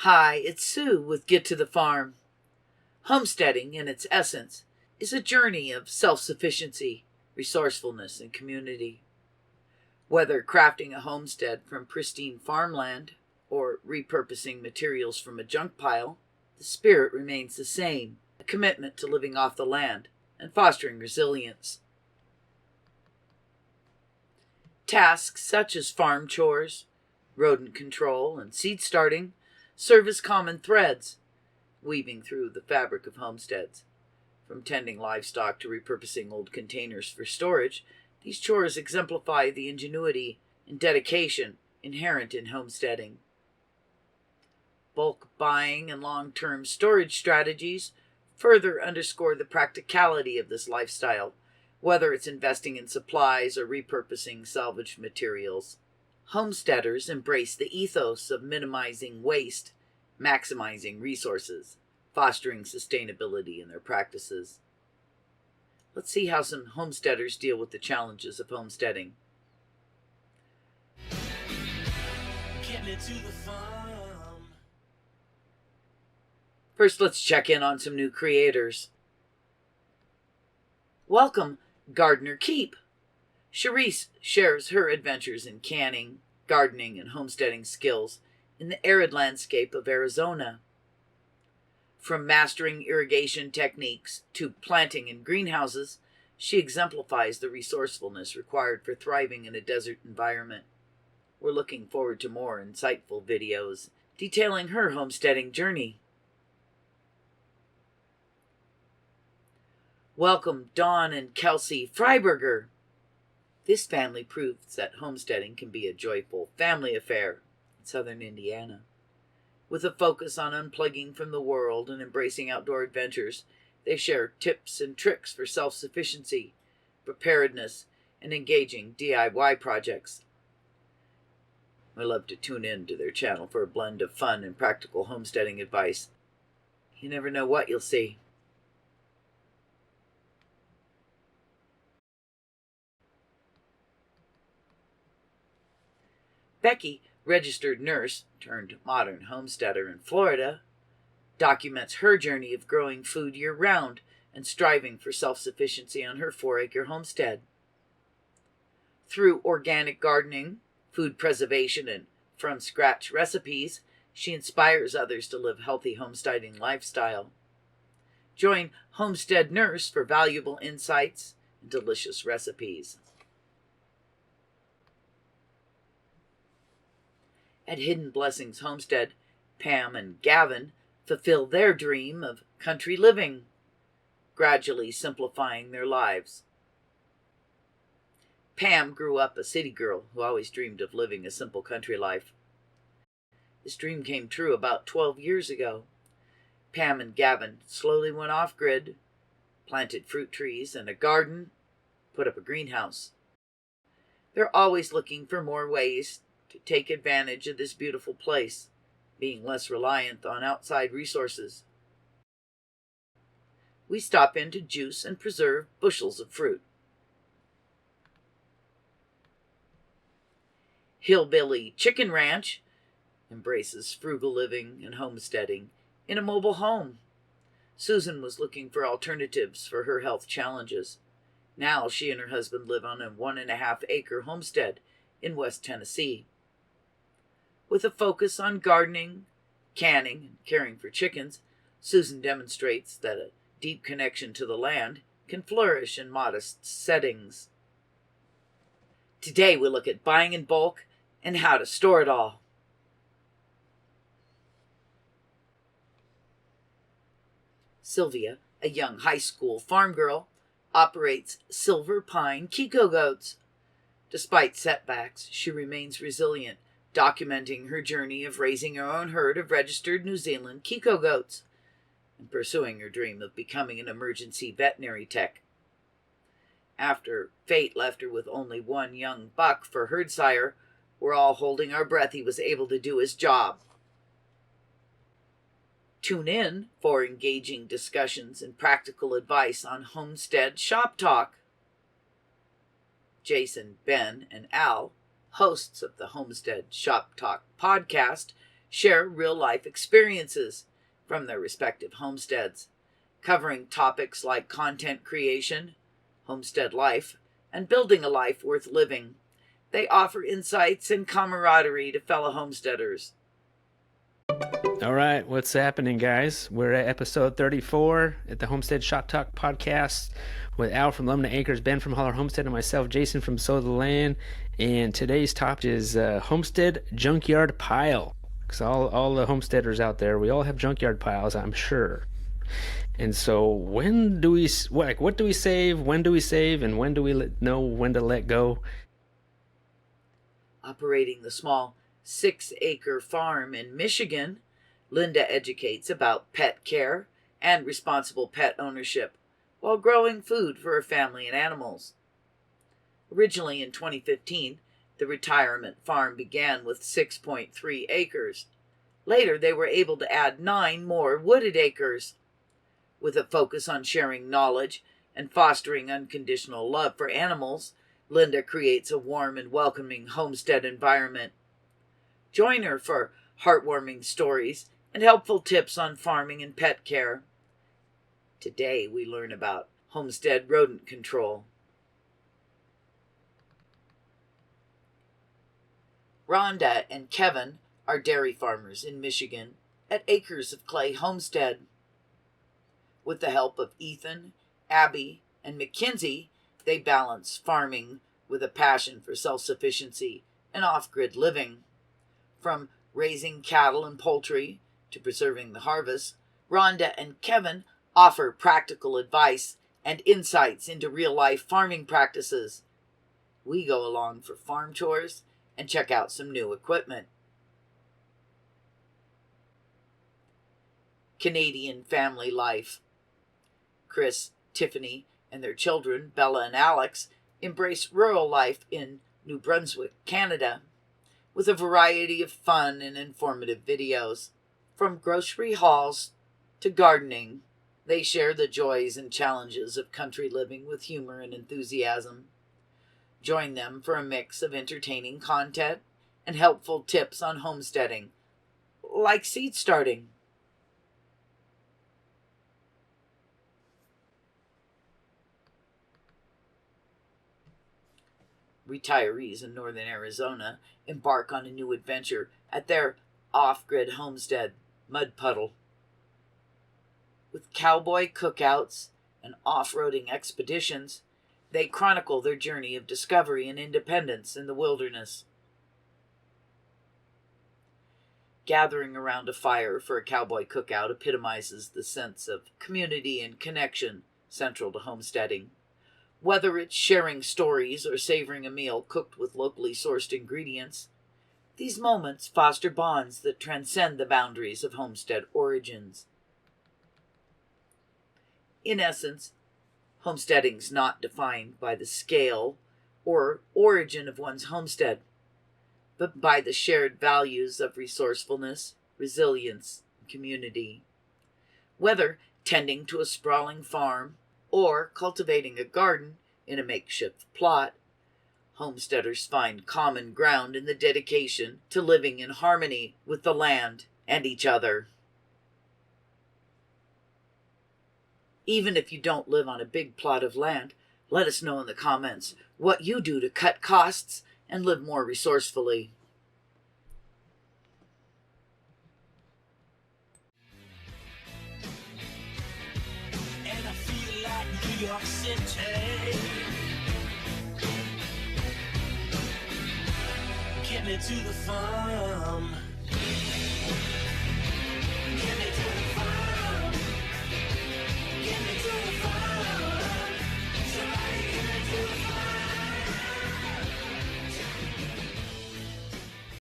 Hi, it's Sue with Get to the Farm. Homesteading, in its essence, is a journey of self-sufficiency, resourcefulness, and community. Whether crafting a homestead from pristine farmland or repurposing materials from a junk pile, the spirit remains the same, a commitment to living off the land and fostering resilience. Tasks such as farm chores, rodent control, and seed starting serve as common threads, weaving through the fabric of homesteads. From tending livestock to repurposing old containers for storage, these chores exemplify the ingenuity and dedication inherent in homesteading. Bulk buying and long-term storage strategies further underscore the practicality of this lifestyle, whether it's investing in supplies or repurposing salvaged materials. Homesteaders embrace the ethos of minimizing waste, maximizing resources, fostering sustainability in their practices. Let's see how some homesteaders deal with the challenges of homesteading. Getting it to the farm. First, let's check in on some new creators. Welcome, Gardener Keep. Charisse shares her adventures in canning, gardening, and homesteading skills in the arid landscape of Arizona. From mastering irrigation techniques to planting in greenhouses, she exemplifies the resourcefulness required for thriving in a desert environment. We're looking forward to more insightful videos detailing her homesteading journey. Welcome, Dawn and Kelsey Freiberger. This family proves that homesteading can be a joyful family affair in southern Indiana. With a focus on unplugging from the world and embracing outdoor adventures, they share tips and tricks for self-sufficiency, preparedness, and engaging DIY projects. I love to tune in to their channel for a blend of fun and practical homesteading advice. You never know what you'll see. Becky, registered nurse turned modern homesteader in Florida, documents her journey of growing food year-round and striving for self-sufficiency on her 4-acre homestead. Through organic gardening, food preservation, and from-scratch recipes, she inspires others to live healthy homesteading lifestyle. Join Homestead Nurse for valuable insights and delicious recipes. At Hidden Blessings Homestead, Pam and Gavin fulfill their dream of country living, gradually simplifying their lives. Pam grew up a city girl who always dreamed of living a simple country life. This dream came true about 12 years ago. Pam and Gavin slowly went off-grid, planted fruit trees and a garden, put up a greenhouse. They're always looking for more ways to take advantage of this beautiful place, being less reliant on outside resources. We stop in to juice and preserve bushels of fruit. Hillbilly Chicken Ranch embraces frugal living and homesteading in a mobile home. Susan was looking for alternatives for her health challenges. Now she and her husband live on a 1.5-acre homestead in West Tennessee. With a focus on gardening, canning, and caring for chickens, Susan demonstrates that a deep connection to the land can flourish in modest settings. Today we look at buying in bulk and how to store it all. Sylvia, a young high school farm girl, operates Silver Pine Kiko goats. Despite setbacks, she remains resilient, documenting her journey of raising her own herd of registered New Zealand Kiko goats and pursuing her dream of becoming an emergency veterinary tech. After fate left her with only one young buck for herd sire, we're all holding our breath he was able to do his job. Tune in for engaging discussions and practical advice on Homestead Shop Talk. Jason, Ben, and Al, hosts of the Homestead Shop Talk podcast, share real-life experiences from their respective homesteads, covering topics like content creation, homestead life, and building a life worth living. They offer insights and camaraderie to fellow homesteaders. All right, what's happening, guys? We're at episode 34 at the Homestead Shop Talk podcast with Al from Lumna Acres, Ben from Holler Homestead, and myself, Jason from Sow the Land. And today's topic is homestead junkyard pile. Because all the homesteaders out there, we all have junkyard piles, I'm sure. And so when do we, what do we save, when do we save, and when do we know when to let go? Operating the small 6-acre farm in Michigan, Linda educates about pet care and responsible pet ownership while growing food for her family and animals. Originally in 2015, the retirement farm began with 6.3 acres. Later, they were able to add 9 more wooded acres. With a focus on sharing knowledge and fostering unconditional love for animals, Linda creates a warm and welcoming homestead environment. Join her for heartwarming stories and helpful tips on farming and pet care. Today we learn about homestead rodent control. Rhonda and Kevin are dairy farmers in Michigan at Acres of Clay Homestead. With the help of Ethan, Abby, and Mackenzie, they balance farming with a passion for self-sufficiency and off-grid living. From raising cattle and poultry to preserving the harvest, Rhonda and Kevin offer practical advice and insights into real-life farming practices. We go along for farm chores and check out some new equipment. Canadian family life. Chris, Tiffany, and their children, Bella and Alex, embrace rural life in New Brunswick, Canada, with a variety of fun and informative videos. From grocery hauls to gardening, they share the joys and challenges of country living with humor and enthusiasm. Join them for a mix of entertaining content and helpful tips on homesteading, like seed starting. Retirees in northern Arizona embark on a new adventure at their off-grid homestead, Mud Puddle. With cowboy cookouts and off-roading expeditions, they chronicle their journey of discovery and independence in the wilderness. Gathering around a fire for a cowboy cookout epitomizes the sense of community and connection central to homesteading. Whether it's sharing stories or savoring a meal cooked with locally sourced ingredients, these moments foster bonds that transcend the boundaries of homestead origins. In essence, homesteading's not defined by the scale or origin of one's homestead, but by the shared values of resourcefulness, resilience, and community. Whether tending to a sprawling farm or cultivating a garden in a makeshift plot, homesteaders find common ground in the dedication to living in harmony with the land and each other. Even if you don't live on a big plot of land, let us know in the comments what you do to cut costs and live more resourcefully. And I feel like New York City. Get me to the fun.